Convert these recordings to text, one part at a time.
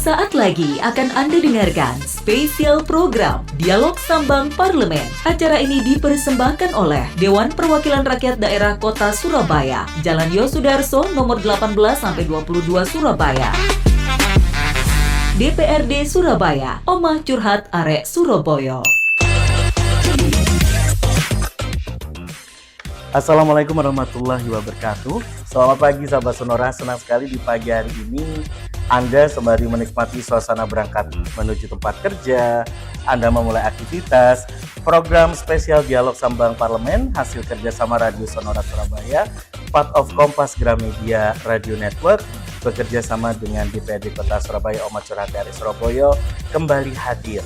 Sesaat lagi akan Anda dengarkan spesial program Dialog Sambang Parlemen. Acara ini dipersembahkan oleh Dewan Perwakilan Rakyat Daerah Kota Surabaya, Jalan Yosudarso nomor 18-22 Surabaya. DPRD Surabaya, Omah Curhat Arek Surabaya. Assalamualaikum warahmatullahi wabarakatuh. Selamat pagi sahabat Sonora, senang sekali di pagi hari ini Anda sembari menikmati suasana berangkat menuju tempat kerja, Anda memulai aktivitas. Program spesial Dialog Sambang Parlemen hasil kerjasama Radio Sonora Surabaya, part of Kompas Gramedia Radio Network, bekerja sama dengan DPRD Kota Surabaya, Omah Curhat Arek Surabaya, kembali hadir.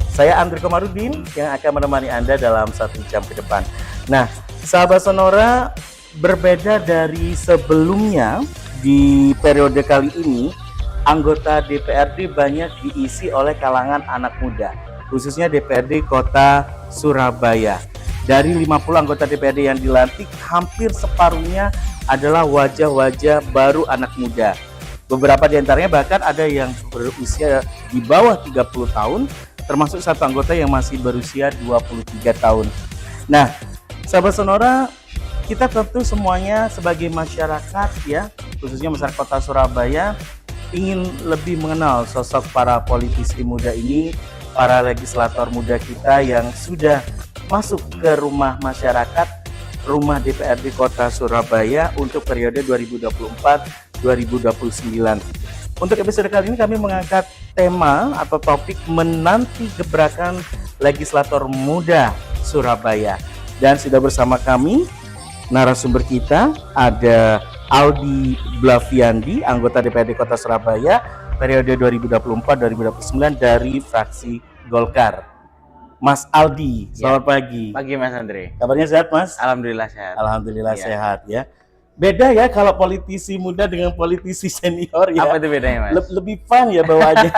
Saya Andri Komarudin yang akan menemani Anda dalam 1 jam ke depan. Nah, sahabat Sonora, berbeda dari sebelumnya, di periode kali ini anggota DPRD banyak diisi oleh kalangan anak muda, khususnya DPRD Kota Surabaya. Dari 50 anggota DPRD yang dilantik, hampir separuhnya adalah wajah-wajah baru anak muda. Beberapa di antaranya bahkan ada yang berusia di bawah 30 tahun, termasuk satu anggota yang masih berusia 23 tahun. Nah, sahabat Sonora, kita tentu semuanya sebagai masyarakat ya, khususnya masyarakat Kota Surabaya, ingin lebih mengenal sosok para politisi muda ini, para legislator muda kita yang sudah masuk ke rumah masyarakat, rumah DPRD Kota Surabaya untuk periode 2024-2029. Untuk episode kali ini kami mengangkat tema atau topik menanti gebrakan legislator muda Surabaya. Dan sudah bersama kami narasumber kita ada Aldi Blaviandi, anggota DPRD Kota Surabaya periode 2024-2029 dari fraksi Golkar. Mas Aldi, selamat pagi. Pagi Mas Andre. Kabarnya sehat Mas? Alhamdulillah sehat. Alhamdulillah sehat ya. Beda ya kalau politisi muda dengan politisi senior ya. Apa itu bedanya Mas? Lebih fun ya bawaannya.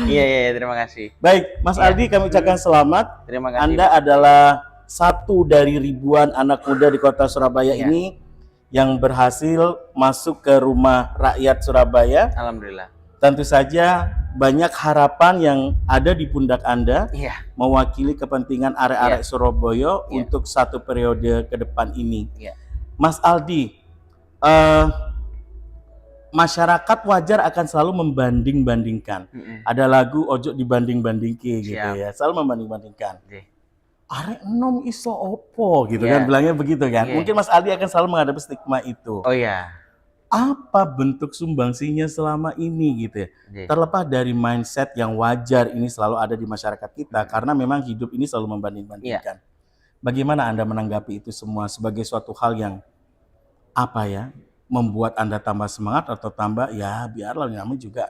Iya, terima kasih. Baik, Mas Aldi, kami ucapkan selamat. Terima kasih. Anda adalah satu dari ribuan anak muda di Kota Surabaya ini yang berhasil masuk ke rumah rakyat Surabaya. Alhamdulillah. Tentu saja banyak harapan yang ada di pundak Anda mewakili kepentingan arek-arek Surabaya untuk satu periode ke depan ini. Mas Aldi, masyarakat wajar akan selalu membanding-bandingkan. Ada lagu ojo dibanding-bandingke gitu ya, selalu membanding-bandingkan. Arek enom iso opo gitu kan, bilangnya begitu kan. Mungkin Mas Aldi akan selalu menghadapi stigma itu. Oh iya. Apa bentuk sumbangsinya selama ini gitu ya? Terlepas dari mindset yang wajar ini selalu ada di masyarakat kita, karena memang hidup ini selalu membanding-bandingkan. Bagaimana Anda menanggapi itu semua sebagai suatu hal yang apa ya, membuat Anda tambah semangat atau tambah ya biarlah namanya juga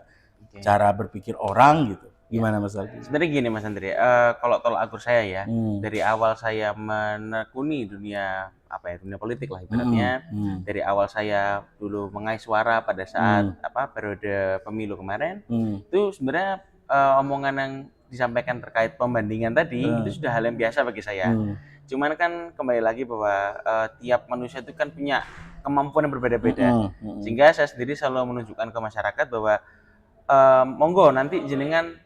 cara berpikir orang gitu. Gimana Mas Aldi? Sebenarnya gini Mas Andre, kalau tolak ukur saya ya, dari awal saya menekuni dunia dunia politik lah ibaratnya. Dari awal saya dulu mengais suara pada saat periode pemilu kemarin, itu sebenarnya omongan yang disampaikan terkait pembandingan tadi itu sudah hal yang biasa bagi saya. Cuman kan kembali lagi bahwa tiap manusia itu kan punya kemampuan yang berbeda-beda. Sehingga saya sendiri selalu menunjukkan ke masyarakat bahwa monggo nanti jenengan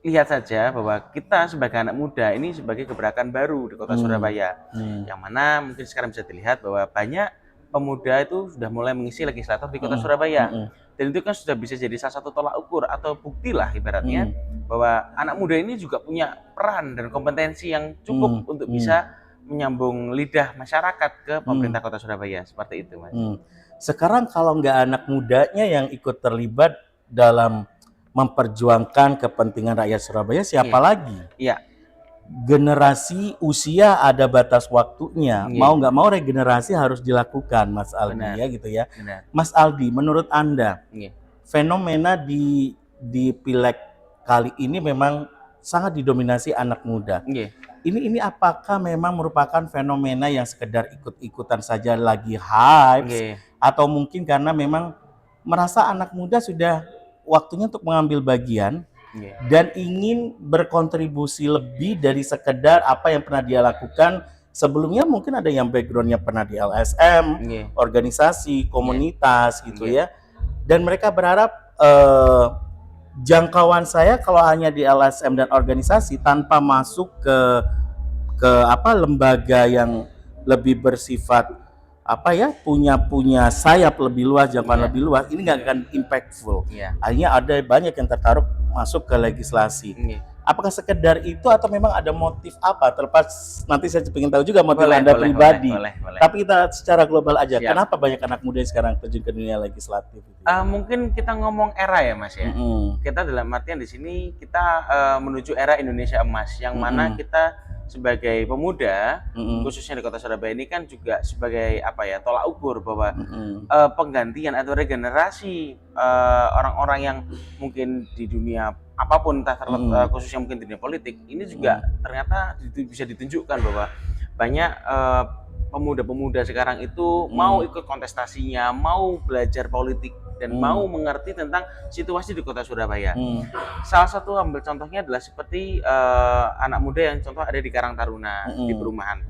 lihat saja bahwa kita sebagai anak muda ini sebagai gebrakan baru di Kota Surabaya. Yang mana mungkin sekarang bisa dilihat bahwa banyak pemuda itu sudah mulai mengisi legislator di Kota Surabaya. Dan itu kan sudah bisa jadi salah satu tolak ukur atau bukti lah ibaratnya bahwa anak muda ini juga punya peran dan kompetensi yang cukup untuk bisa menyambung lidah masyarakat ke pemerintah Kota Surabaya. Seperti itu Mas. Sekarang kalau nggak anak mudanya yang ikut terlibat dalam memperjuangkan kepentingan rakyat Surabaya, siapa lagi? Generasi usia ada batas waktunya. Mau nggak mau regenerasi harus dilakukan, Mas Aldi ya gitu ya. Mas Aldi, menurut Anda fenomena di Pileg kali ini memang sangat didominasi anak muda. Ini apakah memang merupakan fenomena yang sekedar ikut-ikutan saja lagi hype, atau mungkin karena memang merasa anak muda sudah waktunya untuk mengambil bagian dan ingin berkontribusi lebih dari sekedar apa yang pernah dia lakukan sebelumnya? Mungkin ada yang backgroundnya pernah di LSM, organisasi, komunitas gitu ya, dan mereka berharap eh, jangkauan saya kalau hanya di LSM dan organisasi tanpa masuk ke apa lembaga yang lebih bersifat apa ya punya sayap lebih luas, jangkauan lebih luas, ini nggak akan impactful. Akhirnya ada banyak yang tertarik masuk ke legislasi. Apakah sekedar itu atau memang ada motif apa? Terlepas nanti saya ingin tahu juga motif Anda pribadi. Boleh. Tapi kita secara global aja. Siap. Kenapa banyak anak muda yang sekarang terjun ke dunia legislatif? Mungkin kita ngomong era ya Mas ya. Kita dalam artian di sini kita menuju era Indonesia emas yang mana kita sebagai pemuda, khususnya di Kota Surabaya ini kan juga sebagai apa ya tolak ukur bahwa penggantian atau regenerasi orang-orang yang mungkin di dunia apapun, entah khususnya mungkin di dunia politik ini juga ternyata bisa ditunjukkan bahwa banyak pemuda-pemuda sekarang itu mau ikut kontestasinya, mau belajar politik dan mau mengerti tentang situasi di Kota Surabaya. Salah satu ambil contohnya adalah seperti anak muda yang contoh ada di Karang Taruna di perumahan.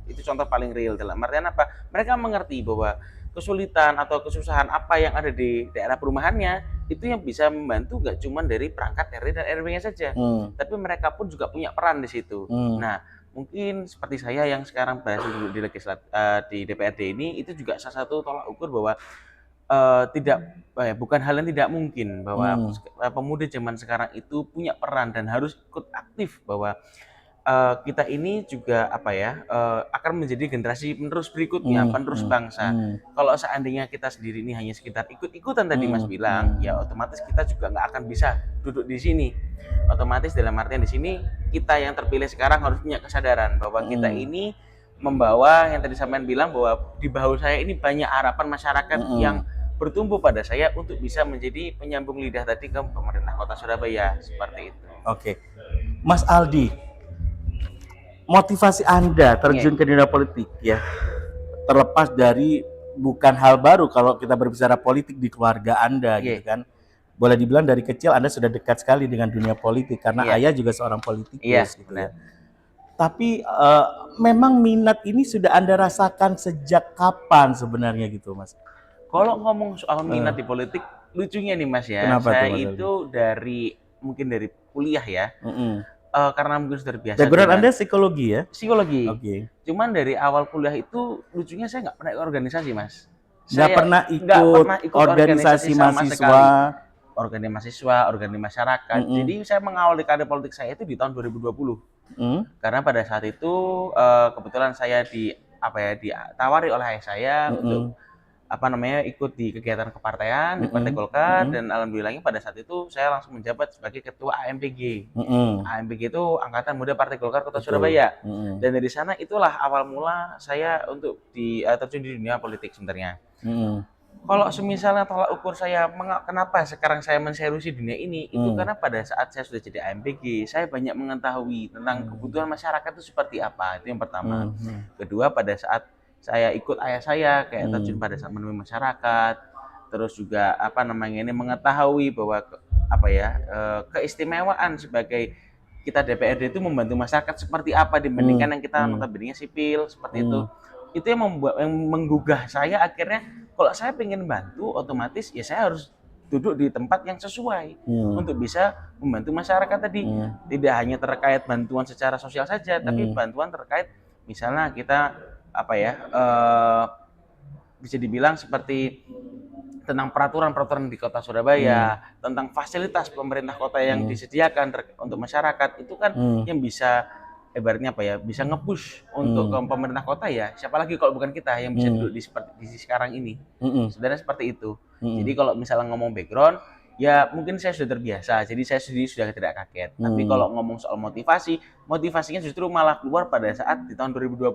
Itu contoh paling real dalam artian apa? Mereka mengerti bahwa kesulitan atau kesusahan apa yang ada di daerah perumahannya itu yang bisa membantu nggak cuma dari perangkat RT dan RW-nya saja, tapi mereka pun juga punya peran di situ. Nah, mungkin seperti saya yang sekarang berhasil duduk di DPRD ini, itu juga salah satu tolak ukur bahwa bukan hal yang tidak mungkin bahwa pemuda zaman sekarang itu punya peran dan harus ikut aktif bahwa kita ini juga akan menjadi generasi penerus berikutnya, penerus bangsa. Kalau seandainya kita sendiri ini hanya sekitar ikut-ikutan tadi Mas bilang, ya otomatis kita juga nggak akan bisa duduk di sini. Otomatis dalam artian di sini kita yang terpilih sekarang harus punya kesadaran bahwa kita ini membawa yang tadi sampean bilang bahwa di bahu saya ini banyak harapan masyarakat yang bertumbuh pada saya untuk bisa menjadi penyambung lidah tadi ke pemerintah Kota Surabaya seperti itu. Oke, Mas Aldi, motivasi Anda terjun ke dunia politik ya, terlepas dari bukan hal baru kalau kita berbicara politik di keluarga Anda gitu kan. Boleh dibilang dari kecil Anda sudah dekat sekali dengan dunia politik karena ayah juga seorang politikus gitu ya. Tapi memang minat ini sudah Anda rasakan sejak kapan sebenarnya gitu Mas? Kalau ngomong soal minat di politik, lucunya nih Mas ya, saya itu mungkin dari kuliah ya, karena mungkin sudah biasa. Background Anda psikologi ya? Psikologi. Cuman dari awal kuliah itu lucunya saya nggak pernah ikut organisasi Mas. Nggak pernah ikut organisasi mahasiswa, organisasi masyarakat. Jadi saya mengawali karir politik saya itu di tahun 2020. Karena pada saat itu kebetulan saya ditawari oleh ayah saya untuk ikut di kegiatan kepartaian di Partai Golkar, dan alhamdulillahnya pada saat itu saya langsung menjabat sebagai ketua AMPG. AMPG itu Angkatan Muda Partai Golkar Kota Surabaya. Dan dari sana itulah awal mula saya untuk terjun di dunia politik sebenarnya. Kalau semisalnya tolak ukur saya kenapa sekarang saya menserusi dunia ini, itu karena pada saat saya sudah jadi AMPG, saya banyak mengetahui tentang kebutuhan masyarakat itu seperti apa. Itu yang pertama. Kedua, pada saat saya ikut ayah saya kayak terjun pada saat menemui masyarakat, terus juga mengetahui bahwa keistimewaan sebagai kita DPRD itu membantu masyarakat seperti apa dibandingkan yang kita notabene sipil seperti itu. Itu yang menggugah saya akhirnya, kalau saya pengen bantu otomatis ya saya harus duduk di tempat yang sesuai untuk bisa membantu masyarakat tadi. Tidak hanya terkait bantuan secara sosial saja, tapi bantuan terkait misalnya kita bisa dibilang seperti tentang peraturan-peraturan di Kota Surabaya, tentang fasilitas pemerintah kota yang disediakan untuk masyarakat, itu kan yang bisa ibaratnya bisa nge-push untuk ke pemerintah kota ya. Siapa lagi kalau bukan kita yang bisa duduk di sekarang ini. Sebenarnya seperti itu. Jadi kalau misalnya ngomong background, ya mungkin saya sudah terbiasa, jadi saya sendiri sudah tidak kaget. Tapi kalau ngomong soal motivasinya justru malah keluar pada saat di tahun 2020.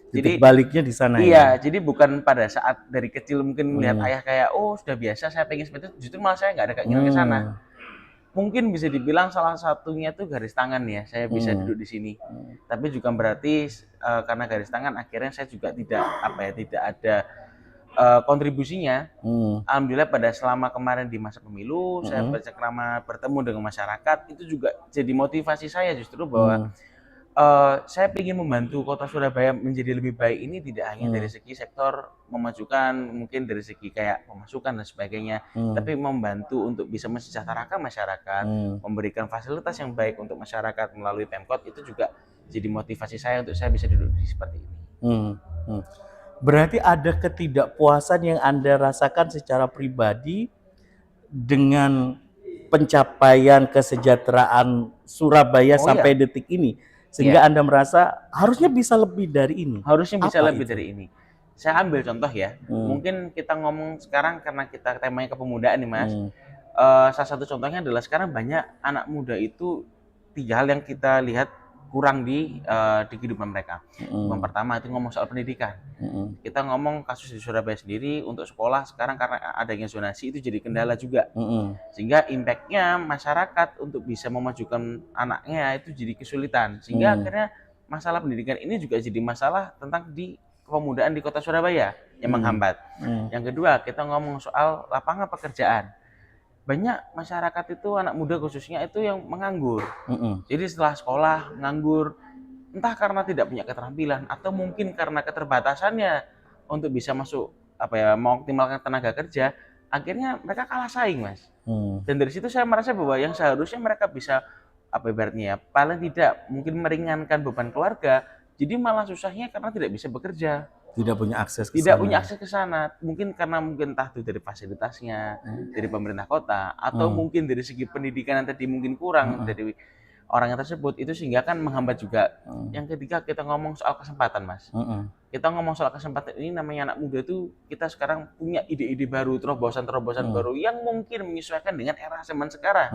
Jadi baliknya di sana. Iya, jadi bukan pada saat dari kecil mungkin melihat ayah kayak sudah biasa saya pengen seperti itu, justru malah saya nggak ada keinginan ke sana. Mungkin bisa dibilang salah satunya tuh garis tangan ya, saya bisa duduk di sini. Tapi juga berarti karena garis tangan akhirnya saya juga tidak ada kontribusinya. Alhamdulillah pada selama kemarin di masa pemilu, saya bercengkrama bertemu dengan masyarakat, itu juga jadi motivasi saya justru bahwa saya ingin membantu kota Surabaya menjadi lebih baik ini tidak hanya dari segi sektor memajukan, mungkin dari segi kayak pemasukan dan sebagainya, tapi membantu untuk bisa mensejahterakan masyarakat, memberikan fasilitas yang baik untuk masyarakat melalui Pemkot, itu juga jadi motivasi saya untuk saya bisa duduk di seperti ini. Berarti ada ketidakpuasan yang Anda rasakan secara pribadi dengan pencapaian kesejahteraan Surabaya sampai detik ini, sehingga Anda merasa harusnya bisa lebih dari ini. Harusnya bisa lebih dari ini. Saya ambil contoh ya, mungkin kita ngomong sekarang karena kita temanya kepemudaan nih Mas. Salah satu contohnya adalah sekarang banyak anak muda itu 3 hal yang kita lihat kurang di kehidupan mereka. Yang pertama itu ngomong soal pendidikan. Kita ngomong kasus di Surabaya sendiri untuk sekolah sekarang karena adanya zonasi itu jadi kendala juga. Sehingga impact-nya masyarakat untuk bisa memajukan anaknya itu jadi kesulitan. Sehingga akhirnya masalah pendidikan ini juga jadi masalah tentang di kepemudaan di kota Surabaya yang menghambat. Yang kedua, kita ngomong soal lapangan pekerjaan. Banyak masyarakat itu, anak muda khususnya itu yang menganggur. Jadi setelah sekolah nganggur, entah karena tidak punya keterampilan atau mungkin karena keterbatasannya untuk bisa masuk mengoptimalkan tenaga kerja, akhirnya mereka kalah saing Mas. Dan dari situ saya merasa bahwa yang seharusnya mereka bisa ibaratnya paling tidak mungkin meringankan beban keluarga, jadi malah susahnya karena tidak bisa bekerja. Tidak punya akses ke sana. Mungkin karena entah itu dari fasilitasnya, dari pemerintah kota, atau mungkin dari segi pendidikan yang tadi mungkin kurang dari orang yang tersebut, itu sehingga kan menghambat juga. Yang ketiga, kita ngomong soal kesempatan Mas. Kita ngomong soal kesempatan ini, namanya anak muda itu kita sekarang punya ide-ide baru, terobosan-terobosan baru yang mungkin menyesuaikan dengan era zaman sekarang.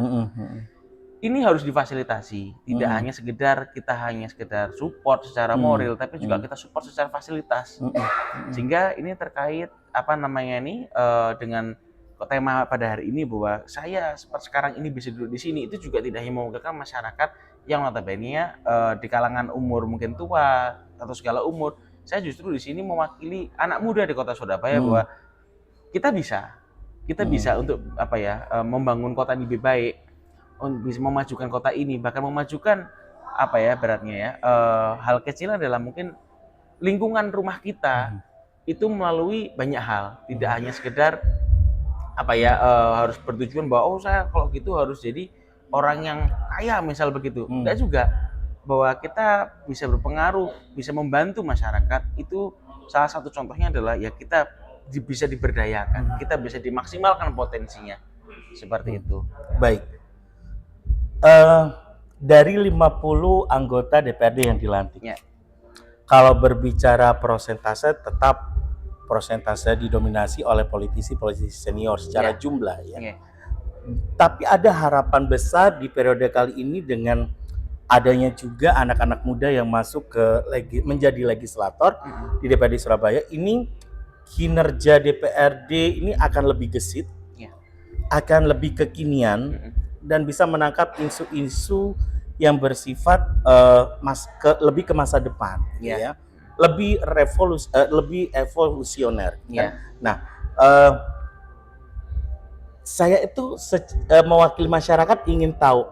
Ini harus difasilitasi, tidak hanya sekedar support secara moral, tapi juga kita support secara fasilitas. Sehingga ini terkait dengan tema pada hari ini, bahwa saya seperti sekarang ini bisa duduk di sini, itu juga tidak hanya mewakilkan masyarakat yang notabene di kalangan umur mungkin tua atau segala umur. Saya justru di sini mewakili anak muda di kota Surabaya, bahwa kita bisa untuk membangun kota yang lebih baik, bisa memajukan kota ini, bahkan memajukan hal kecil adalah mungkin lingkungan rumah kita itu melalui banyak hal, tidak hanya sekedar harus bertujuan bahwa saya kalau gitu harus jadi orang yang kaya misal begitu. Enggak juga, bahwa kita bisa berpengaruh, bisa membantu masyarakat. Itu salah satu contohnya adalah ya kita bisa diberdayakan, kita bisa dimaksimalkan potensinya, seperti itu. Baik. Dari 50 anggota DPRD yang dilantik, kalau berbicara persentase, tetap persentase didominasi oleh politisi-politisi senior secara jumlah ya. Tapi ada harapan besar di periode kali ini dengan adanya juga anak-anak muda yang masuk menjadi legislator di DPRD Surabaya. Ini kinerja DPRD ini akan lebih gesit, akan lebih kekinian, dan bisa menangkap isu-isu yang bersifat lebih ke masa depan, ya, lebih evolusioner. Nah, saya itu mewakili masyarakat ingin tahu,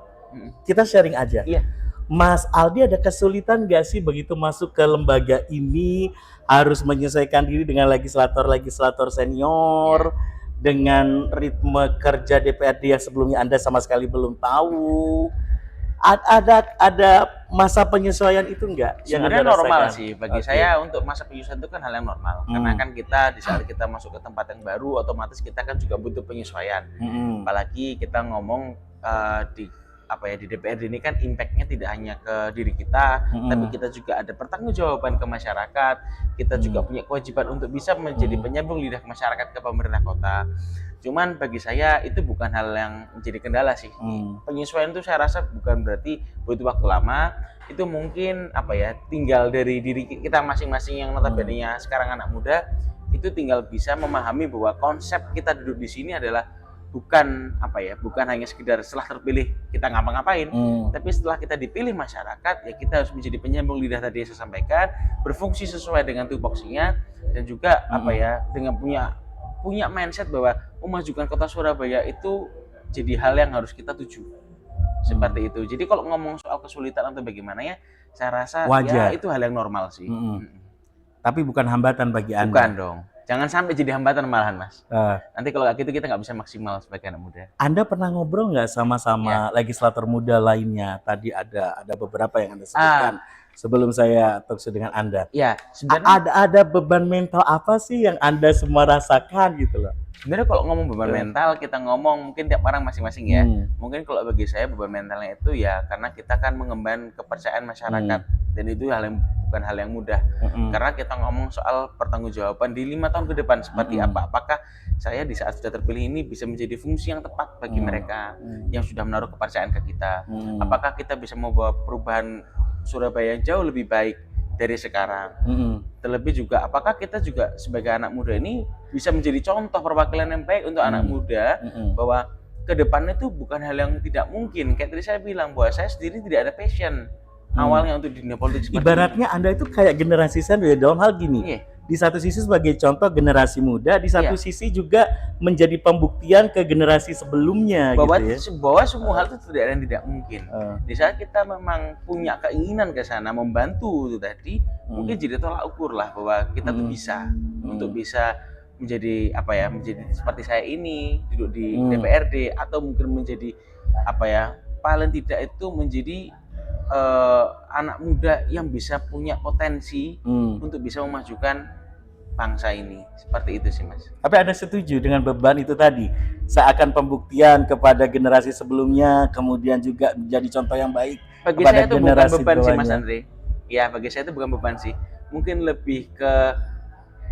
kita sharing aja. Mas Aldi ada kesulitan nggak sih begitu masuk ke lembaga ini, harus menyesuaikan diri dengan legislator senior? Dengan ritme kerja DPRD yang sebelumnya Anda sama sekali belum tahu, ada masa penyesuaian itu enggak? Sebenarnya normal sih bagi saya. Untuk masa penyesuaian itu kan hal yang normal, karena kan kita di saat kita masuk ke tempat yang baru, otomatis kita kan juga butuh penyesuaian. Apalagi kita ngomong di DPRD ini kan impact-nya tidak hanya ke diri kita, tapi kita juga ada pertanggungjawaban ke masyarakat. Kita juga punya kewajiban untuk bisa menjadi penyambung lidah masyarakat ke pemerintah kota. Cuman bagi saya itu bukan hal yang menjadi kendala sih. Penyesuaian itu saya rasa bukan berarti butuh waktu lama. Itu mungkin tinggal dari diri kita masing-masing yang notabene-nya sekarang anak muda, itu tinggal bisa memahami bahwa konsep kita duduk di sini adalah bukan hanya sekedar setelah terpilih kita ngapa-ngapain, tapi setelah kita dipilih masyarakat, ya kita harus menjadi penyambung lidah tadi yang saya sampaikan, berfungsi sesuai dengan tupoksinya, dan juga dengan punya mindset bahwa memajukan kota Surabaya itu jadi hal yang harus kita tuju. Seperti itu. Jadi kalau ngomong soal kesulitan atau bagaimana ya, saya rasa wajar. ya itu hal yang normal sih. Tapi bukan hambatan bagi Anda. Bukan dong. Jangan sampai jadi hambatan malahan, Mas. Nanti kalau kayak gitu kita nggak bisa maksimal sebagai anak muda. Anda pernah ngobrol nggak sama legislator muda lainnya? Tadi ada beberapa yang Anda sebutkan sebelum saya talk show dengan Anda. Ya, sebenarnya ada beban mental apa sih yang Anda semua rasakan gitu loh? Sebenarnya kalau ngomong beban mental, kita ngomong mungkin tiap orang masing-masing ya. Mungkin kalau bagi saya beban mentalnya itu ya karena kita kan mengemban kepercayaan masyarakat dan itu bukan hal yang mudah. Karena kita ngomong soal pertanggungjawaban di 5 tahun ke depan seperti apa. Apakah saya di saat sudah terpilih ini bisa menjadi fungsi yang tepat bagi mereka yang sudah menaruh kepercayaan ke kita. Apakah kita bisa membawa perubahan Surabaya yang jauh lebih baik dari sekarang. Terlebih juga apakah kita juga sebagai anak muda ini bisa menjadi contoh perwakilan yang baik untuk anak muda bahwa ke depannya itu bukan hal yang tidak mungkin. Kayak tadi saya bilang bahwa saya sendiri tidak ada passion awalnya untuk di dunia politik seperti ibaratnya ini. Anda itu kayak generasi sandwich dalam hal gini. Di satu sisi sebagai contoh generasi muda, di satu sisi juga menjadi pembuktian ke generasi sebelumnya bahwa, gitu ya. Bahwa semua hal itu tidak ada yang tidak mungkin. Di saat kita memang punya keinginan ke sana membantu itu tadi, mungkin jadi tolak ukur lah bahwa kita tuh bisa untuk bisa menjadi apa ya, menjadi seperti saya ini duduk di DPRD atau mungkin menjadi apa ya, paling tidak itu menjadi anak muda yang bisa punya potensi untuk bisa memajukan bangsa ini. Seperti itu sih, Mas. Tapi Anda setuju dengan beban itu tadi? Seakan pembuktian kepada generasi sebelumnya, kemudian juga menjadi contoh yang baik bagi kepada saya itu generasi bukan beban sih, Mas bawahnya. Andre. Ya, bagi saya itu bukan beban sih. Mungkin lebih ke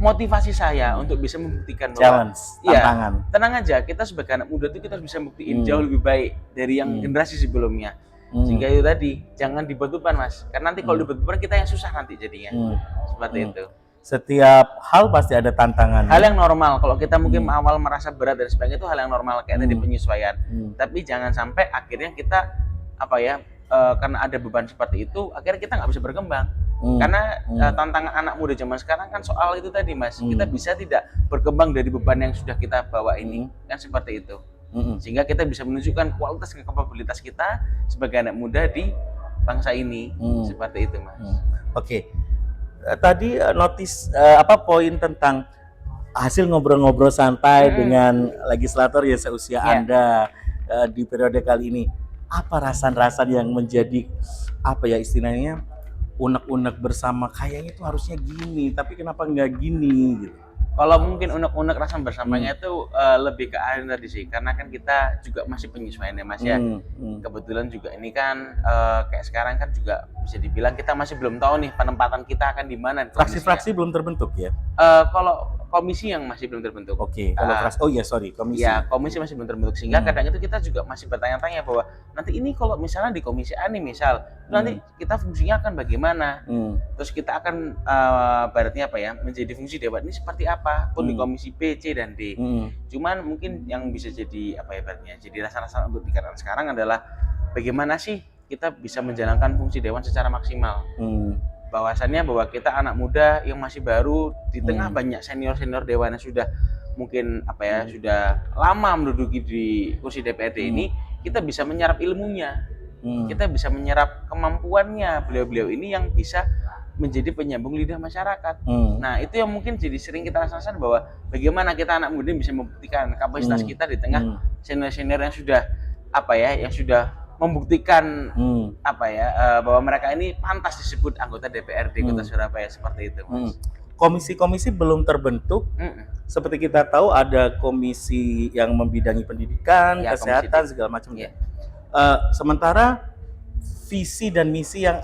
motivasi saya untuk bisa membuktikan bahwa tantangan. Tenang aja, kita sebagai anak muda itu kita harus bisa buktiin jauh lebih baik dari yang generasi sebelumnya. Sehingga itu tadi jangan dibuat beban, Mas, karena nanti kalau dibuat beban kita yang susah nanti jadinya. Seperti itu. Setiap hal pasti ada tantangan. Hal yang normal. Kalau kita mungkin awal merasa berat dan sebagainya itu hal yang normal kayak tadi penyesuaian. Tapi jangan sampai akhirnya kita apa ya karena ada beban seperti itu akhirnya kita nggak bisa berkembang. Karena tantangan anak muda zaman sekarang kan soal itu tadi, Mas. Kita bisa tidak berkembang dari beban yang sudah kita bawa ini kan seperti itu. Sehingga kita bisa menunjukkan kualitas dan kapabilitas kita sebagai anak muda di bangsa ini. Seperti itu, Mas. Oke. Tadi notice poin tentang hasil ngobrol-ngobrol santai dengan legislator ya seusia Anda di periode kali ini. Apa rasan-rasan yang menjadi apa ya istilahnya unek-unek bersama, kayaknya itu harusnya gini, tapi kenapa nggak gini gitu? Kalau mungkin unek-unek rasa bersamanya itu lebih ke akhir tadi sih, karena kan kita juga masih penyesuaian ya, Mas ya. Kebetulan juga ini kan kayak sekarang kan juga bisa dibilang kita masih belum tahu nih penempatan kita akan di mana. Fraksi-fraksi belum terbentuk ya? Kalau komisi yang masih belum terbentuk. Oke. Kalau komisi. Ya, komisi masih belum terbentuk sehingga kadang itu kita juga masih bertanya-tanya bahwa nanti ini kalau misalnya di komisi A nih misal, nanti kita fungsinya akan bagaimana? Terus kita akan baratnya apa ya? Menjadi fungsi dewan ini seperti apa? Pun di komisi B, C dan D. Cuman mungkin yang bisa jadi apa ya baratnya? Jadi rasa-rasa untuk dikatakan sekarang adalah bagaimana sih kita bisa menjalankan fungsi dewan secara maksimal. Bahwasannya bahwa kita anak muda yang masih baru di tengah banyak senior-senior dewan yang sudah mungkin apa ya sudah lama menduduki di kursi DPRD ini, kita bisa menyerap ilmunya, kita bisa menyerap kemampuannya beliau-beliau ini yang bisa menjadi penyambung lidah masyarakat. Nah itu yang mungkin jadi sering kita rasakan bahwa bagaimana kita anak muda bisa membuktikan kapasitas kita di tengah senior-senior yang sudah apa ya yang sudah membuktikan apa ya bahwa mereka ini pantas disebut anggota DPRD Kota Surabaya seperti itu, Mas. Komisi-komisi belum terbentuk. Seperti kita tahu ada komisi yang membidangi pendidikan, kesehatan segala macam. Sementara visi dan misi yang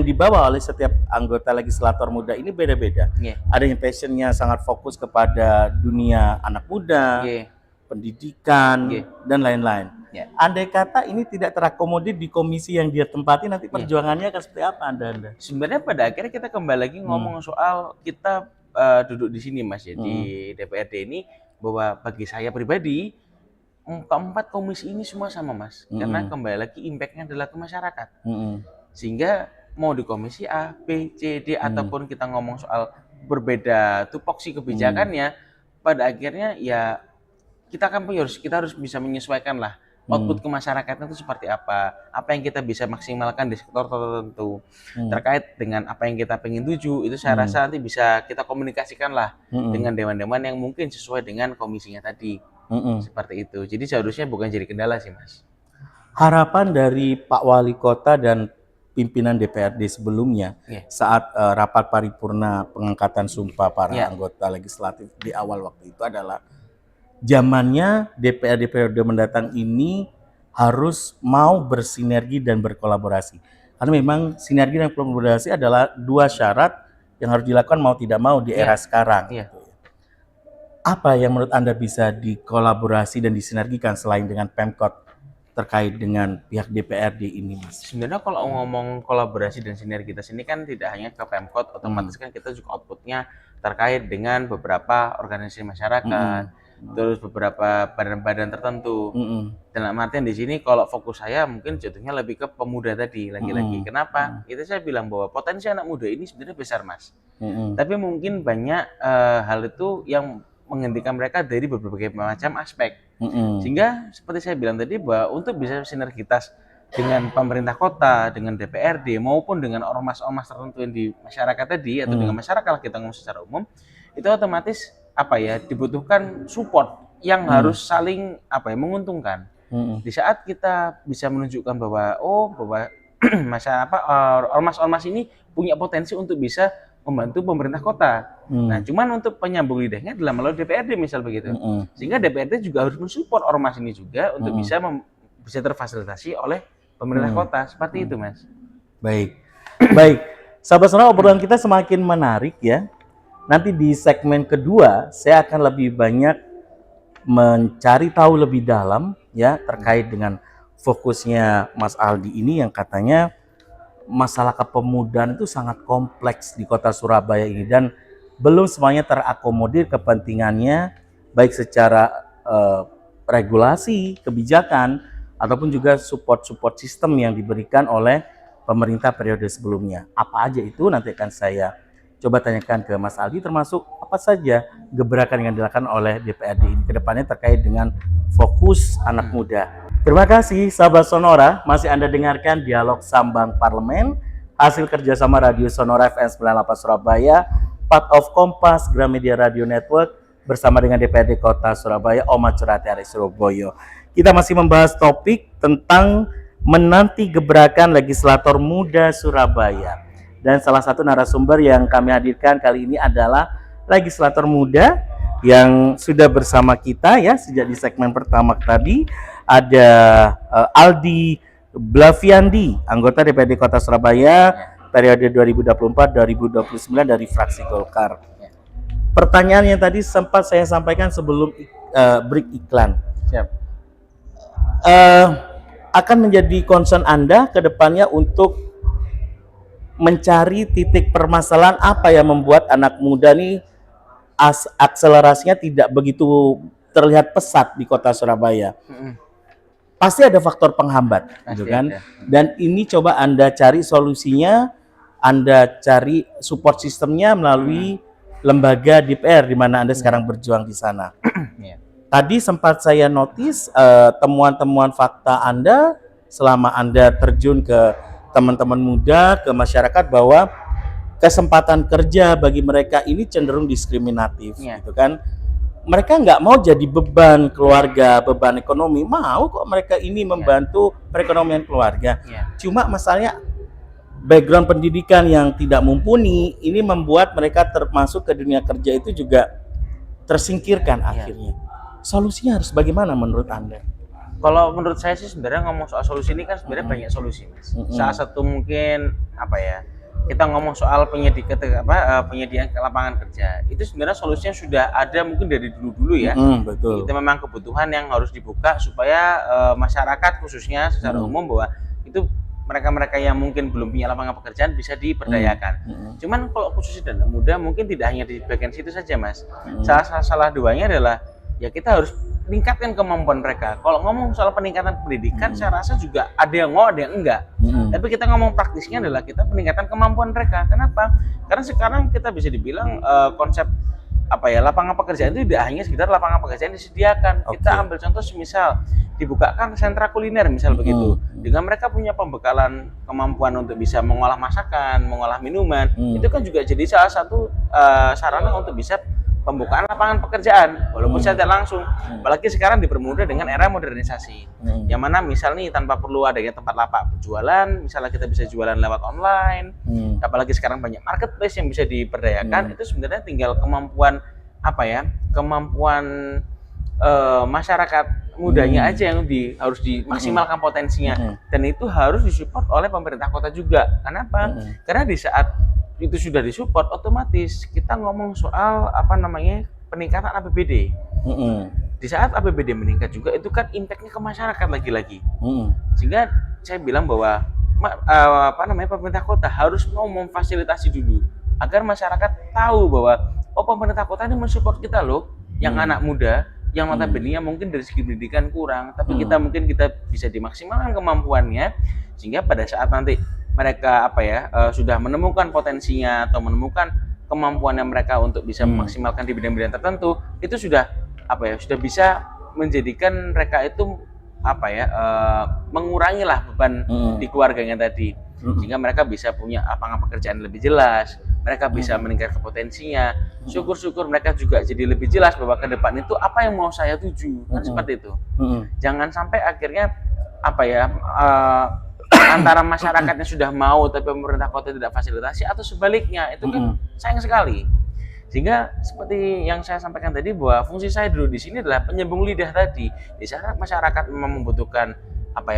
dibawa oleh setiap anggota legislator muda ini beda-beda. Ada yang passionnya sangat fokus kepada dunia anak muda, pendidikan dan lain-lain. Andai kata ini tidak terakomodir di komisi yang dia tempati, nanti perjuangannya akan seperti apa Anda? Sebenarnya pada akhirnya kita kembali lagi ngomong soal kita duduk di sini, Mas ya, di DPRD ini, bahwa bagi saya pribadi keempat komisi ini semua sama, Mas. Karena kembali lagi impact-nya adalah ke masyarakat. Sehingga mau di komisi A, B, C, D ataupun kita ngomong soal berbeda tupoksi kebijakannya, pada akhirnya ya kita harus bisa menyesuaikan lah output ke masyarakatnya itu seperti apa yang kita bisa maksimalkan di sektor tertentu, terkait dengan apa yang kita pengen tuju, itu saya rasa nanti bisa kita komunikasikan lah dengan dewan-dewan yang mungkin sesuai dengan komisinya tadi, seperti itu. Jadi seharusnya bukan jadi kendala sih, Mas. Harapan dari Pak Wali Kota dan pimpinan DPRD sebelumnya saat rapat paripurna pengangkatan sumpah para anggota legislatif di awal waktu itu adalah zamannya DPRD periode mendatang ini harus mau bersinergi dan berkolaborasi. Karena memang sinergi dan kolaborasi adalah dua syarat yang harus dilakukan mau tidak mau di era sekarang. Apa yang menurut Anda bisa dikolaborasi dan disinergikan selain dengan Pemkot terkait dengan pihak DPRD ini, Mas? Sebenarnya kalau ngomong kolaborasi dan sinergitas ini kan tidak hanya ke Pemkot, otomatis kan kita juga outputnya terkait dengan beberapa organisasi masyarakat, terus beberapa badan-badan tertentu. Dalam artian di sini kalau fokus saya mungkin jatuhnya lebih ke pemuda tadi lagi-lagi. Kenapa? Itu saya bilang bahwa potensi anak muda ini sebenarnya besar, Mas. Tapi mungkin banyak hal itu yang menghentikan mereka dari berbagai macam aspek. Sehingga seperti saya bilang tadi bahwa untuk bisa sinergitas dengan pemerintah kota, dengan DPRD maupun dengan ormas-ormas tertentu yang di masyarakat tadi atau dengan masyarakat kita ngomong secara umum, itu otomatis dibutuhkan support yang harus saling menguntungkan. Di saat kita bisa menunjukkan bahwa ormas-ormas ini punya potensi untuk bisa membantu pemerintah kota. Nah, cuman untuk penyambung lidahnya adalah melalui DPRD misal begitu. Sehingga DPRD juga harus mensupport ormas ini juga untuk bisa terfasilitasi oleh pemerintah kota. Seperti itu, Mas. Baik. Sahabat Sonora, obrolan kita semakin menarik ya. Nanti di segmen kedua saya akan lebih banyak mencari tahu lebih dalam ya terkait dengan fokusnya Mas Aldi ini yang katanya masalah kepemudaan itu sangat kompleks di kota Surabaya ini dan belum semuanya terakomodir kepentingannya baik secara regulasi, kebijakan ataupun juga support sistem yang diberikan oleh pemerintah periode sebelumnya. Apa aja itu nanti akan saya coba tanyakan ke Mas Aldi, termasuk apa saja gebrakan yang dilakukan oleh DPRD ini ke depannya terkait dengan fokus anak muda. Terima kasih sahabat Sonora, masih Anda dengarkan Dialog Sambang Parlemen, hasil kerjasama Radio Sonora FM 98 Surabaya, part of Kompas Gramedia Radio Network, bersama dengan DPRD Kota Surabaya, Oma Curati Ari Surabaya. Kita masih membahas topik tentang menanti gebrakan legislator muda Surabaya. Dan salah satu narasumber yang kami hadirkan kali ini adalah legislator muda yang sudah bersama kita ya sejak di segmen pertama tadi. Ada Aldi Blaviandi, anggota DPRD Kota Surabaya periode 2024-2029 dari fraksi Golkar. Pertanyaan yang tadi sempat saya sampaikan sebelum break iklan. Siap. Akan menjadi concern Anda ke depannya untuk mencari titik permasalahan apa yang membuat anak muda nih akselerasinya tidak begitu terlihat pesat di kota Surabaya. Pasti ada faktor penghambat, gitu kan? Dan ini coba Anda cari solusinya, Anda cari support sistemnya melalui lembaga DPR di mana Anda sekarang berjuang di sana. Tadi sempat saya notice temuan-temuan fakta Anda selama Anda terjun ke teman-teman muda, ke masyarakat bahwa kesempatan kerja bagi mereka ini cenderung diskriminatif, gitu kan? Mereka nggak mau jadi beban keluarga, beban ekonomi, mau kok mereka ini membantu perekonomian keluarga. Cuma masalahnya background pendidikan yang tidak mumpuni ini membuat mereka termasuk ke dunia kerja itu juga tersingkirkan akhirnya. Solusinya harus bagaimana menurut Anda? Kalau menurut saya sih sebenarnya ngomong soal solusi ini kan sebenarnya banyak solusi, Mas. Salah satu mungkin kita ngomong soal penyediaan lapangan kerja. Itu sebenarnya solusinya sudah ada mungkin dari dulu-dulu ya. Betul. Itu memang kebutuhan yang harus dibuka supaya masyarakat khususnya secara umum bahwa itu mereka-mereka yang mungkin belum punya lapangan pekerjaan bisa diperdayakan. Cuman kalau khususnya anak muda mungkin tidak hanya di bagian situ saja, Mas. Salah duanya adalah ya kita harus meningkatkan kemampuan mereka. Kalau ngomong soal peningkatan pendidikan, saya rasa juga ada yang mau, ada yang enggak. Tapi kita ngomong praktisnya adalah kita peningkatan kemampuan mereka. Kenapa? Karena sekarang kita bisa dibilang konsep lapangan pekerjaan itu tidak hanya sekedar lapangan pekerjaan disediakan. Kita ambil contoh semisal dibukakan sentra kuliner misal begitu, dengan mereka punya pembekalan kemampuan untuk bisa mengolah masakan, mengolah minuman, itu kan juga jadi salah satu sarana untuk bisa pembukaan lapangan pekerjaan walaupun saya tidak langsung. Apalagi sekarang dipermudah dengan era modernisasi, yang mana misal nih tanpa perlu adanya tempat lapak berjualan, misalnya kita bisa jualan lewat online, apalagi sekarang banyak marketplace yang bisa diperdayakan. Itu sebenarnya tinggal kemampuan masyarakat mudanya aja yang harus dimaksimalkan potensinya, dan itu harus disupport oleh pemerintah kota juga. Kenapa? Karena di saat itu sudah disupport, otomatis kita ngomong soal peningkatan APBD. Di saat APBD meningkat juga, itu kan impactnya ke masyarakat lagi-lagi. Sehingga saya bilang bahwa pemerintah kota harus mau memfasilitasi dulu agar masyarakat tahu bahwa pemerintah kota ini mensupport kita loh, yang anak muda, yang notabene mungkin dari segi pendidikan kurang, tapi kita bisa dimaksimalkan kemampuannya, sehingga pada saat nanti mereka sudah menemukan potensinya atau menemukan kemampuannya mereka untuk bisa memaksimalkan di bidang-bidang tertentu, itu sudah bisa menjadikan mereka itu mengurangi lah beban di keluarganya tadi, sehingga mereka bisa punya lapangan pekerjaan lebih jelas, mereka bisa meningkatkan potensinya. Syukur-syukur mereka juga jadi lebih jelas bahwa ke depan itu apa yang mau saya tuju, kan seperti itu. Jangan sampai akhirnya antara masyarakatnya sudah mau tapi pemerintah kota tidak fasilitasi, atau sebaliknya, itu kan sayang sekali. Sehingga seperti yang saya sampaikan tadi, bahwa fungsi saya dulu di sini adalah penyambung lidah tadi. Di saat masyarakat memang membutuhkan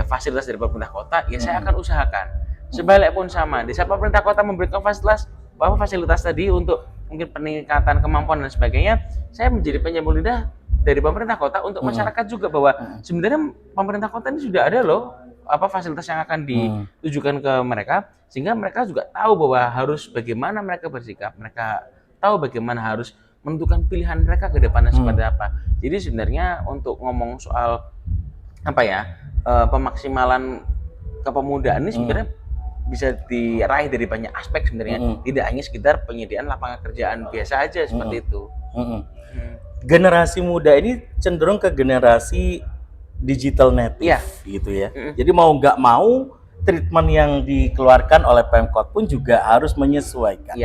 fasilitas dari pemerintah kota, ya saya akan usahakan. Sebalik pun sama, di saat pemerintah kota memberikan fasilitas tadi untuk mungkin peningkatan kemampuan dan sebagainya, saya menjadi penyambung lidah dari pemerintah kota untuk masyarakat juga, bahwa sebenarnya pemerintah kota ini sudah ada loh fasilitas yang akan ditujukan ke mereka, sehingga mereka juga tahu bahwa harus bagaimana mereka bersikap, mereka tahu bagaimana harus menentukan pilihan mereka ke depannya seperti apa. Jadi sebenarnya untuk ngomong soal pemaksimalan kepemudaan ini sebenarnya bisa diraih dari banyak aspek sebenarnya, tidak hanya sekedar penyediaan lapangan kerjaan biasa aja seperti itu. Generasi muda ini cenderung ke generasi digital native, gitu ya. Jadi mau nggak mau, treatment yang dikeluarkan oleh Pemkot pun juga harus menyesuaikan.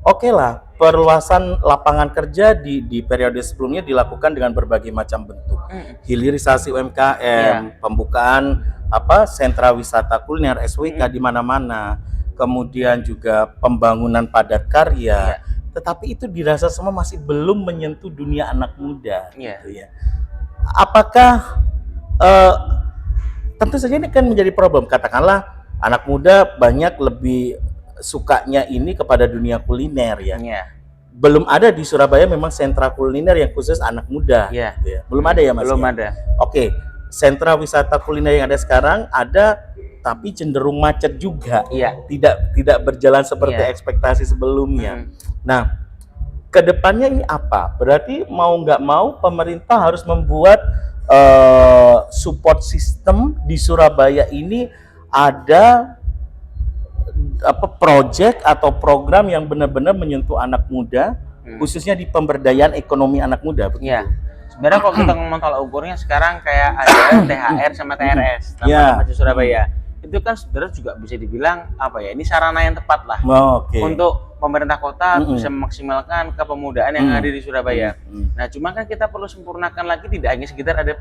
Oke lah, perluasan lapangan kerja di periode sebelumnya dilakukan dengan berbagai macam bentuk. Hilirisasi UMKM, pembukaan sentra wisata kuliner SWK di mana-mana, kemudian juga pembangunan padat karya. Tetapi itu dirasa semua masih belum menyentuh dunia anak muda, gitu ya. Apakah tentu saja ini kan menjadi problem. Katakanlah anak muda banyak lebih sukanya ini kepada dunia kuliner ya. Belum ada di Surabaya memang sentra kuliner yang khusus anak muda. Gitu ya. Belum ada ya Mas? Belum ada. Oke, sentra wisata kuliner yang ada sekarang ada, tapi cenderung macet juga. Tidak berjalan seperti ekspektasi sebelumnya. Nah, kedepannya ini apa? Berarti mau nggak mau pemerintah harus membuat support system di Surabaya ini, ada project atau program yang benar-benar menyentuh anak muda, khususnya di pemberdayaan ekonomi anak muda. Sebenarnya kalau kita ngomong tolak ukurnya sekarang kayak ada THR sama TRS, Taman Surabaya. Itu kan sebenarnya juga bisa dibilang ini sarana yang tepat lah untuk pemerintah kota bisa memaksimalkan kepemudaan yang ada di Surabaya. Nah, cuma kan kita perlu sempurnakan lagi, tidak hanya sekedar ada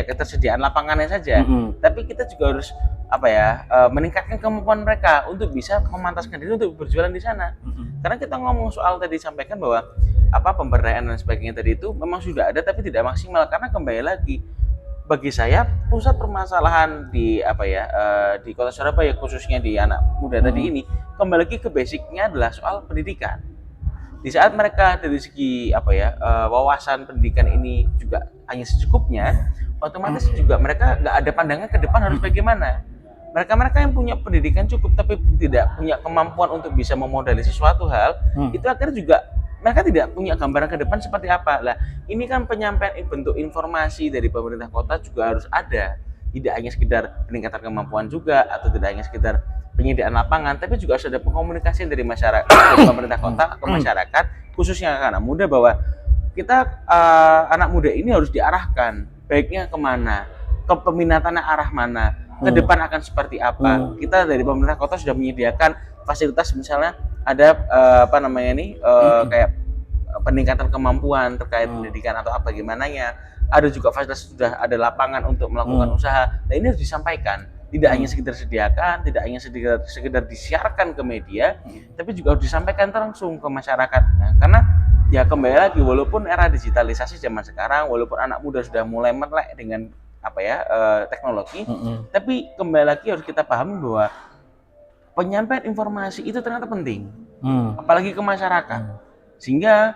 ketersediaan lapangannya saja, tapi kita juga harus meningkatkan kemampuan mereka untuk bisa memantaskan diri untuk berjualan di sana. Karena kita ngomong soal tadi sampaikan bahwa pemberdayaan dan sebagainya tadi itu memang sudah ada tapi tidak maksimal, karena kembali lagi bagi saya pusat permasalahan di di Kota Surabaya, khususnya di anak muda tadi ini, kembali lagi ke basicnya adalah soal pendidikan. Di saat mereka dari segi wawasan pendidikan ini juga hanya secukupnya, otomatis juga mereka nggak ada pandangan ke depan harus bagaimana. Mereka yang punya pendidikan cukup tapi tidak punya kemampuan untuk bisa memodali sesuatu hal, itu akhirnya juga mereka tidak punya gambaran ke depan seperti apa. Lah, ini kan penyampaian bentuk informasi dari pemerintah kota juga harus ada. Tidak hanya sekedar peningkatan kemampuan juga, atau tidak hanya sekedar penyediaan lapangan, tapi juga harus ada komunikasi dari masyarakat, dari pemerintah kota ke masyarakat, khususnya ke anak muda, bahwa kita anak muda ini harus diarahkan, baiknya kemana, ke peminatannya arah mana, ke depan akan seperti apa. Kita dari pemerintah kota sudah menyediakan fasilitas, misalnya ada kayak peningkatan kemampuan terkait pendidikan atau apa gimana ya. Ada juga fasilitas, sudah ada lapangan untuk melakukan usaha. Nah, ini harus disampaikan. Tidak hanya sekedar sediakan, tidak hanya sekedar disiarkan ke media, tapi juga harus disampaikan langsung ke masyarakat. Nah, karena ya kembali lagi, walaupun era digitalisasi zaman sekarang, walaupun anak muda sudah mulai melek dengan teknologi, tapi kembali lagi harus kita pahami bahwa penyampaian informasi itu ternyata penting, apalagi ke masyarakat, sehingga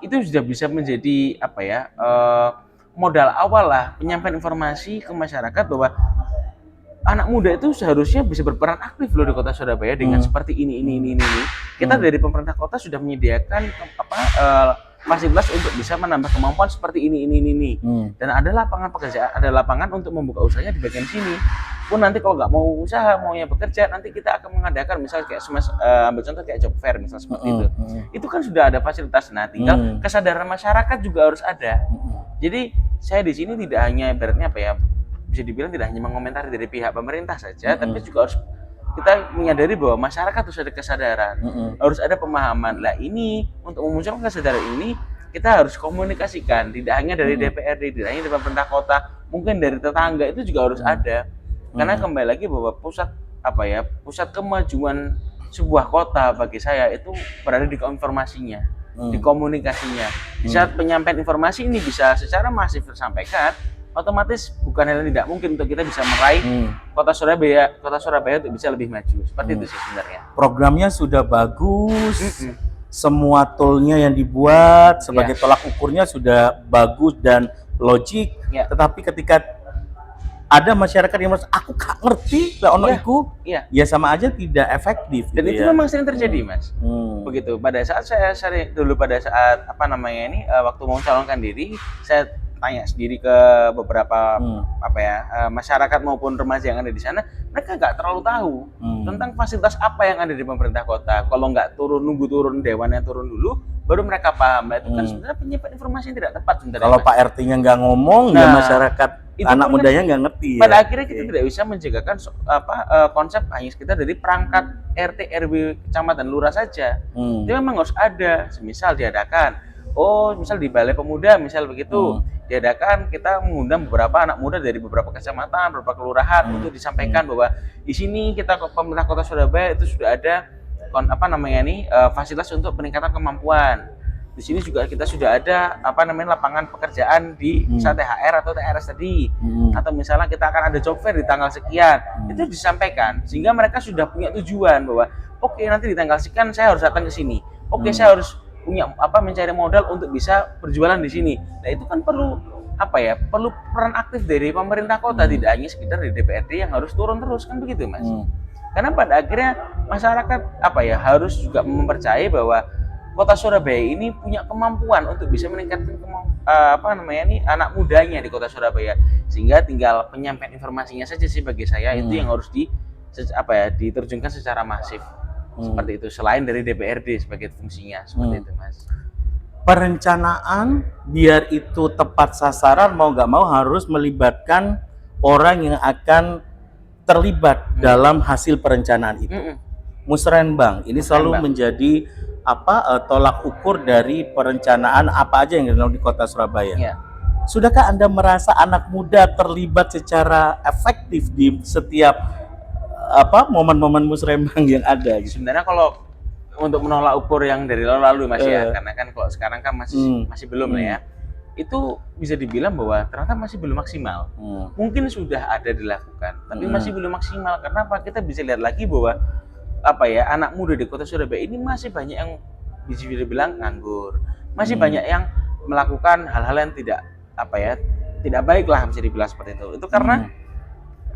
itu sudah bisa menjadi modal awal lah penyampaian informasi ke masyarakat bahwa anak muda itu seharusnya bisa berperan aktif loh di kota Surabaya dengan seperti ini. Kita dari pemerintah kota sudah menyediakan fasilitas untuk bisa menambah kemampuan seperti ini. Dan ada lapangan pekerjaan, ada lapangan untuk membuka usahanya di bagian sini. Pun nanti kalau nggak mau usaha, maunya bekerja, nanti kita akan mengadakan misalnya kayak ambil contoh kayak job fair misalnya seperti itu. Itu kan sudah ada fasilitas. Nah, tinggal kesadaran masyarakat juga harus ada. Jadi saya di sini tidak hanya ibaratnya bisa dibilang tidak hanya mengomentari dari pihak pemerintah saja, tapi juga harus kita menyadari bahwa masyarakat harus ada kesadaran, harus ada pemahaman. Lah ini untuk memunculkan kesadaran ini kita harus komunikasikan, tidak hanya dari DPRD, tidak hanya dari pemerintah kota, mungkin dari tetangga itu juga harus ada. Karena kembali lagi bahwa pusat kemajuan sebuah kota bagi saya itu berada di informasinya, di komunikasinya. Di saat penyampaian informasi ini bisa secara masif tersampaikan, otomatis bukan hal yang tidak mungkin untuk kita bisa meraih kota Surabaya untuk bisa lebih maju. Seperti itu sih sebenarnya. Programnya sudah bagus, semua toolnya yang dibuat sebagai tolak ukurnya sudah bagus dan logik. Tetapi ketika ada masyarakat yang merasa aku gak ngerti lah ono iku, ya sama aja tidak efektif. Dan gitu itu memang sering terjadi, Mas. Begitu. Pada saat saya waktu mau calonkan diri, saya tanya sendiri ke beberapa masyarakat maupun remaja yang ada di sana, mereka nggak terlalu tahu tentang fasilitas apa yang ada di pemerintah kota. Kalau nggak nunggu turun dewan yang turun dulu, baru mereka paham. Nah, itu kan sebenarnya penyampaian informasi yang tidak tepat sebenarnya. Kalau Pak RT-nya nggak ngomong, ya masyarakat anak mudanya nggak ngerti. Pada akhirnya kita tidak bisa menjagakan konsep hanya sekitar dari perangkat RT, RW, kecamatan, lurah saja. Itu memang harus ada. Semisal diadakan, misal di Balai Pemuda, misal begitu, diadakan, kita mengundang beberapa anak muda dari beberapa kecamatan, beberapa kelurahan untuk disampaikan bahwa di sini kita pemerintah Kota Surabaya itu sudah ada fasilitas untuk peningkatan kemampuan. Di sini juga kita sudah ada lapangan pekerjaan di misalnya THR atau TRS tadi, atau misalnya kita akan ada job fair di tanggal sekian. Itu disampaikan sehingga mereka sudah punya tujuan bahwa nanti di tanggal sekian saya harus datang ke sini. Saya harus punya mencari modal untuk bisa berjualan di sini. Nah, itu kan perlu perlu peran aktif dari pemerintah kota, tidak hanya sekedar dari DPRD yang harus turun terus, kan begitu, Mas. Karena pada akhirnya masyarakat harus juga mempercayai bahwa Kota Surabaya ini punya kemampuan untuk bisa meningkatkan anak mudanya di Kota Surabaya, sehingga tinggal penyampaian informasinya saja sih bagi saya itu yang harus diterjunkan secara masif. Seperti itu, selain dari DPRD sebagai fungsinya, seperti itu, Mas. Perencanaan biar itu tepat sasaran, mau nggak mau harus melibatkan orang yang akan terlibat dalam hasil perencanaan itu. Musrenbang ini selalu menjadi tolak ukur dari perencanaan apa aja yang dilakukan di Kota Surabaya. Sudahkah Anda merasa anak muda terlibat secara efektif di setiap momen-momen musrenbang yang ada? Sebenarnya kalau untuk menolak ukur yang dari lalu Mas karena kan kalau sekarang kan masih belum lah ya. Itu bisa dibilang bahwa ternyata masih belum maksimal. Mungkin sudah ada dilakukan, tapi masih belum maksimal. Kenapa? Kita bisa lihat lagi bahwa anak muda di Kota Surabaya ini masih banyak yang bisa dibilang nganggur, masih banyak yang melakukan hal-hal yang tidak baik lah, bisa dibilang seperti itu. Itu karena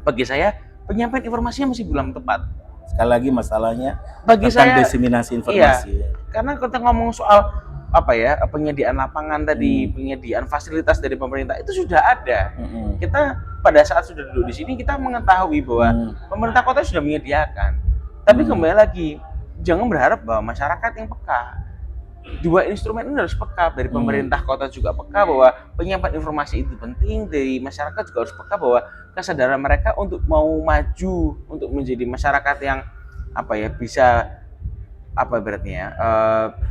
bagi saya penyampaian informasinya masih belum tepat. Sekali lagi masalahnya bagi tentang saya diseminasi informasi. Karena kita ngomong soal penyediaan lapangan tadi, penyediaan fasilitas dari pemerintah itu sudah ada. Kita pada saat sudah duduk di sini kita mengetahui bahwa pemerintah kota sudah menyediakan. Tapi kembali lagi, jangan berharap bahwa masyarakat yang peka. Dua instrumen ini harus peka, dari pemerintah kota juga peka bahwa penyampaian informasi itu penting, dari masyarakat juga harus peka bahwa kesadaran mereka untuk mau maju, untuk menjadi masyarakat yang bisa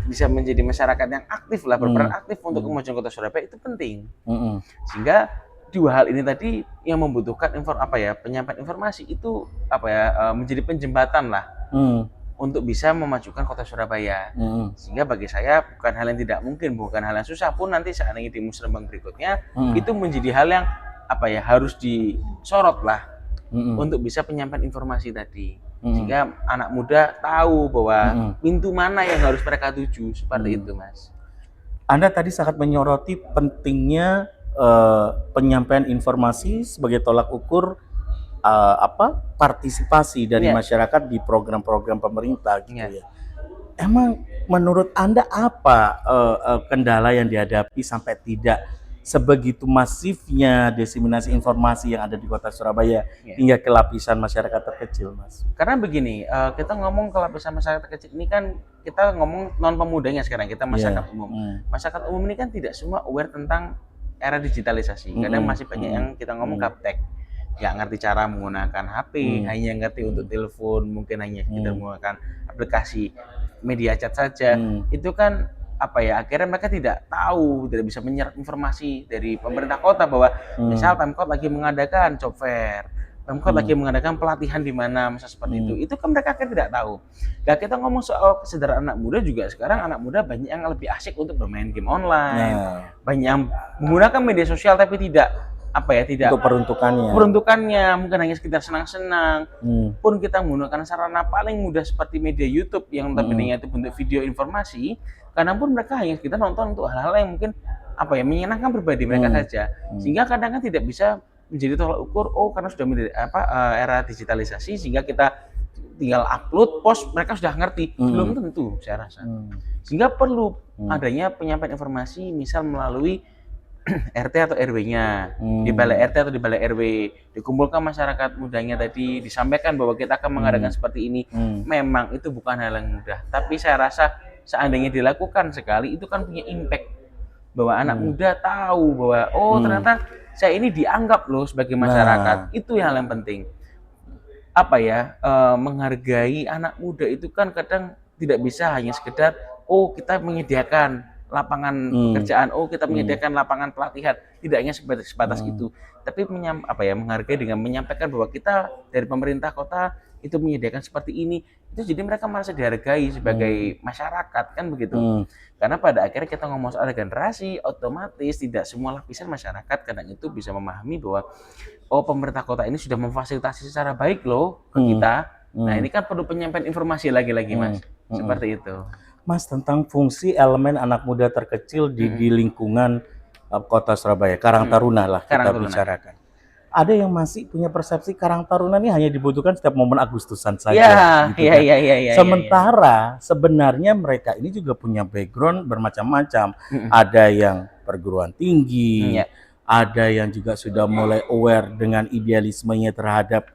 bisa menjadi masyarakat yang aktif lah, berperan aktif untuk kemajuan kota Surabaya itu penting. Sehingga dua hal ini tadi yang membutuhkan penyampaian informasi itu menjadi penjembatan lah untuk bisa memajukan kota Surabaya. Sehingga bagi saya bukan hal yang tidak mungkin, bukan hal yang susah pun nanti seandainya di musrembang berikutnya itu menjadi hal yang harus disorot lah untuk bisa penyampaian informasi tadi. Sehingga anak muda tahu bahwa pintu mana yang harus mereka tuju, seperti itu, Mas. Anda tadi sangat menyoroti pentingnya penyampaian informasi sebagai tolak ukur partisipasi dari masyarakat di program-program pemerintah gitu ya. Emang menurut Anda apa kendala yang dihadapi sampai tidak sebegitu masifnya diseminasi informasi yang ada di kota Surabaya hingga ke lapisan masyarakat terkecil, Mas? Karena begini, kita ngomong ke lapisan masyarakat terkecil ini kan kita ngomong non pemudanya sekarang, kita masyarakat umum. Masyarakat umum ini kan tidak semua aware tentang era digitalisasi. Kadang masih banyak yang kita ngomong gaptek, nggak ngerti cara menggunakan HP, hanya ngerti untuk telepon, mungkin hanya kita menggunakan aplikasi media chat saja. Itu kan akhirnya mereka tidak tahu, tidak bisa menyerap informasi dari pemerintah kota bahwa misal Pemkot lagi mengadakan job fair, Pemkot lagi mengadakan pelatihan di mana, misal seperti itu kan mereka akhirnya tidak tahu. Nah, kita ngomong soal kesadaran anak muda juga, sekarang anak muda banyak yang lebih asik untuk bermain game online, banyak yang menggunakan media sosial tapi tidak tidak untuk peruntukannya mungkin hanya sekedar senang-senang. Pun kita menggunakan sarana paling mudah seperti media YouTube yang notabene itu bentuk video informasi, karena pun mereka hanya sekedar nonton untuk hal-hal yang mungkin menyenangkan pribadi mereka saja. Sehingga kadang kan tidak bisa menjadi tolak ukur karena sudah era digitalisasi sehingga kita tinggal upload post mereka sudah ngerti. Belum tentu saya rasa. Sehingga perlu adanya penyampaian informasi misal melalui RT atau RW-nya, di balai RT atau di balai RW, dikumpulkan masyarakat mudanya tadi, disampaikan bahwa kita akan mengadakan seperti ini. Memang itu bukan hal yang mudah, tapi saya rasa seandainya dilakukan sekali, itu kan punya impact. Bahwa anak muda tahu bahwa, ternyata saya ini dianggap loh sebagai masyarakat. Itu hal yang penting. Menghargai anak muda itu kan kadang tidak bisa hanya sekedar, kita menyediakan lapangan pekerjaan, kita menyediakan lapangan pelatihan, tidak hanya sebatas itu, tapi menghargai dengan menyampaikan bahwa kita dari pemerintah kota itu menyediakan seperti ini, itu jadi mereka merasa dihargai sebagai masyarakat kan begitu. Karena pada akhirnya kita ngomong soal generasi, otomatis tidak semua lapisan masyarakat kadang itu bisa memahami bahwa pemerintah kota ini sudah memfasilitasi secara baik loh ke kita. Nah ini kan perlu penyampaian informasi lagi-lagi, Mas, seperti itu. Mas, tentang fungsi elemen anak muda terkecil di lingkungan kota Surabaya, Karang Taruna lah kita bicarakan. Ada yang masih punya persepsi Karang Taruna ini hanya dibutuhkan setiap momen Agustusan saja. Sementara sebenarnya mereka ini juga punya background bermacam-macam. Ada yang perguruan tinggi, ada yang juga sudah mulai aware dengan idealismenya terhadap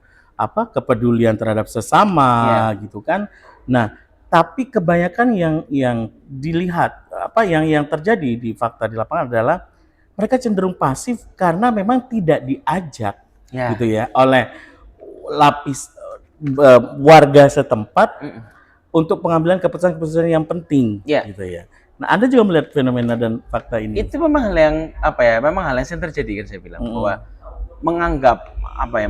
kepedulian terhadap sesama, gitu kan. Nah, tapi kebanyakan yang dilihat yang terjadi di fakta di lapangan adalah mereka cenderung pasif karena memang tidak diajak gitu ya oleh lapis warga setempat untuk pengambilan keputusan-keputusan yang penting gitu ya. Nah, Anda juga melihat fenomena dan fakta ini. Itu memang hal yang memang hal yang sering terjadi kan saya bilang bahwa menganggap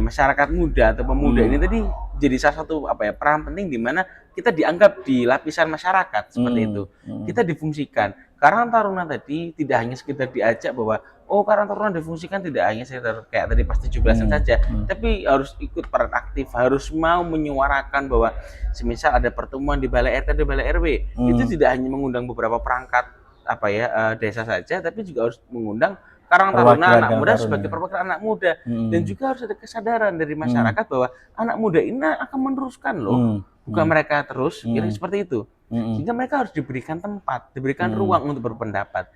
masyarakat muda atau pemuda ini tadi jadi salah satu peran penting di mana kita dianggap di lapisan masyarakat seperti itu. Kita difungsikan. Karang Taruna tadi tidak hanya sekedar diajak bahwa Karang Taruna difungsikan tidak hanya sekedar kayak tadi pas 17-an saja, tapi harus ikut peran aktif, harus mau menyuarakan bahwa semisal ada pertemuan di balai RT di balai RW, itu tidak hanya mengundang beberapa perangkat desa saja, tapi juga harus mengundang Karang Taruna anak muda sebagai perwakilan anak muda. Dan juga harus ada kesadaran dari masyarakat bahwa anak muda ini akan meneruskan loh bukan mereka terus, kira seperti itu. Sehingga mereka harus diberikan tempat, diberikan ruang untuk berpendapat.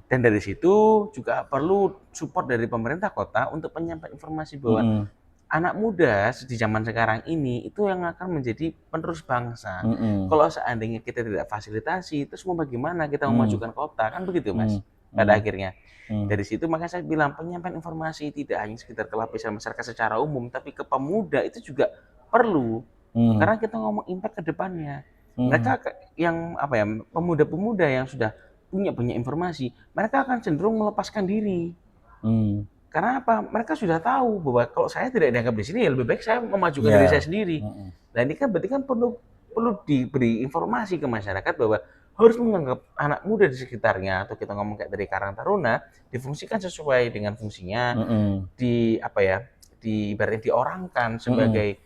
Dan dari situ juga perlu support dari pemerintah kota untuk penyampaian informasi bahwa anak muda di zaman sekarang ini itu yang akan menjadi penerus bangsa. Kalau seandainya kita tidak fasilitasi, terus mau bagaimana kita memajukan kota, kan begitu Mas, pada akhirnya. Dari situ makanya saya bilang penyampaian informasi tidak hanya sekitar ke lapisan masyarakat secara umum, tapi ke pemuda itu juga perlu. Karena kita ngomong impact ke depannya. Mereka yang pemuda-pemuda yang sudah punya banyak informasi, mereka akan cenderung melepaskan diri. Karena apa? Mereka sudah tahu bahwa kalau saya tidak dianggap di sini, ya lebih baik saya memajukan diri saya sendiri. Nah ini kan berarti kan perlu diberi informasi ke masyarakat bahwa harus menganggap anak muda di sekitarnya, atau kita ngomong kayak dari Karang Taruna, difungsikan sesuai dengan fungsinya, ibaratnya diorangkan sebagai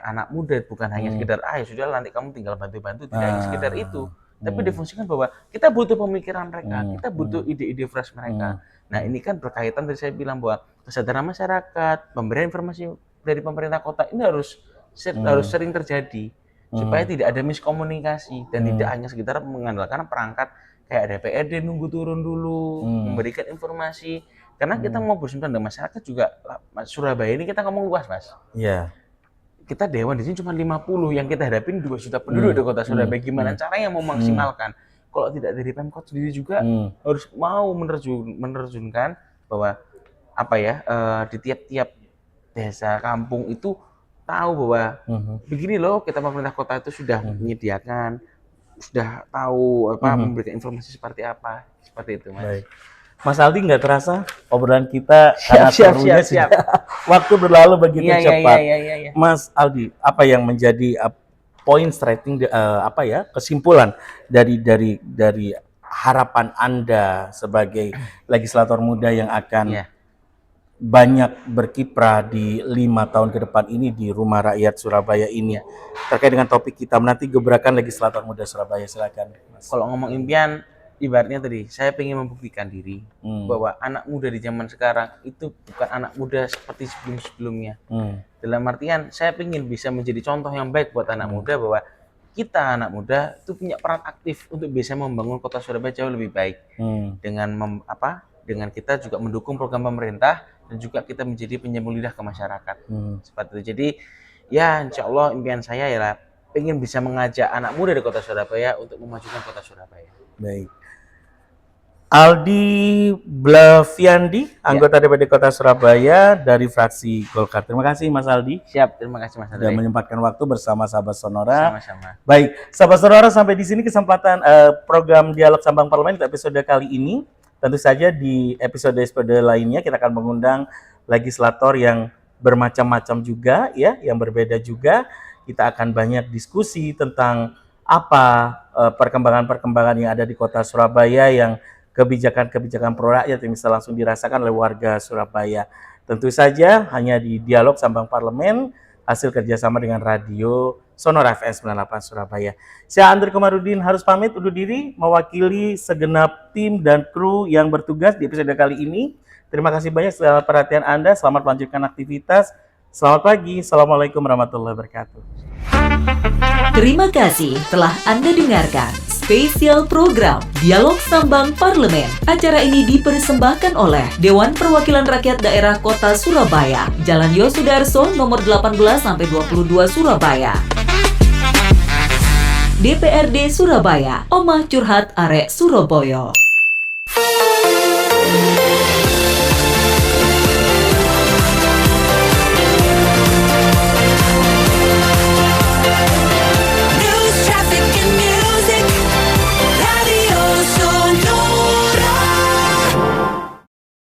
anak muda, bukan hanya sekedar sudah nanti kamu tinggal bantu-bantu, tidak hanya sekedar itu, tapi difungsikan bahwa kita butuh pemikiran mereka, kita butuh ide-ide fresh mereka. Nah ini kan berkaitan tadi saya bilang bahwa kesadaran masyarakat, pemberian informasi dari pemerintah kota ini harus sering terjadi supaya tidak ada miskomunikasi dan tidak hanya sekedar mengandalkan perangkat kayak DPRD nunggu turun dulu memberikan informasi. Karena kita mau bersentuhan dengan masyarakat juga, Surabaya ini kita ngomong luas Mas. Iya. Kita dewan di sini cuma 50, yang kita hadapin 2 juta penduduk di kota Surabaya. Gimana caranya memaksimalkan? Kalau tidak dari Pemkot sendiri juga harus mau menerjunkan bahwa di tiap-tiap desa kampung itu tahu bahwa begini loh, kita pemerintah kota itu sudah menyediakan, sudah tahu memberikan informasi seperti apa, seperti itu Mas. Baik. Mas Aldi, nggak terasa obrolan kita karena serunya sudah waktu berlalu begitu cepat. Iya. Mas Aldi, apa yang menjadi poin striking kesimpulan dari harapan Anda sebagai legislator muda yang akan banyak berkiprah di 5 tahun ke depan ini di Rumah Rakyat Surabaya ini, terkait dengan topik kita menanti gebrakan legislator muda Surabaya? Silakan Mas. Kalau ngomong impian, ibaratnya tadi saya ingin membuktikan diri bahwa anak muda di zaman sekarang itu bukan anak muda seperti sebelum-sebelumnya. Dalam artian saya ingin bisa menjadi contoh yang baik buat anak muda, bahwa kita anak muda itu punya peran aktif untuk bisa membangun kota Surabaya jauh lebih baik. Dengan kita juga mendukung program pemerintah dan juga kita menjadi penyambung lidah ke masyarakat. Seperti itu. Jadi ya insya Allah impian saya ialah ingin bisa mengajak anak muda di kota Surabaya untuk memajukan kota Surabaya. Baik. Aldi Blaviandi, anggota DPD Kota Surabaya dari fraksi Golkar. Terima kasih Mas Aldi. Siap, terima kasih Mas Aldi. Sudah menyempatkan waktu bersama sahabat Sonora. Sama-sama. Baik, sahabat Sonora, sampai di sini kesempatan program Dialog Sambang Parlemen episode kali ini. Tentu saja di episode lainnya kita akan mengundang legislator yang bermacam-macam juga, ya, yang berbeda juga. Kita akan banyak diskusi tentang apa perkembangan-perkembangan yang ada di Kota Surabaya, yang kebijakan-kebijakan pro rakyat yang bisa langsung dirasakan oleh warga Surabaya. Tentu saja hanya di Dialog Sambang Parlemen, hasil kerjasama dengan Radio Sonora FM 98 Surabaya. Saya Andre Komarudin harus pamit undur diri mewakili segenap tim dan kru yang bertugas di episode kali ini. Terima kasih banyak atas perhatian Anda. Selamat melanjutkan aktivitas. Selamat pagi. Assalamualaikum warahmatullahi wabarakatuh. Terima kasih telah Anda dengarkan spesial program Dialog Sambang Parlemen. Acara ini dipersembahkan oleh Dewan Perwakilan Rakyat Daerah Kota Surabaya, Jalan Yosudarso nomor 18-22 Surabaya. DPRD Surabaya, Omah Curhat Arek Surabaya.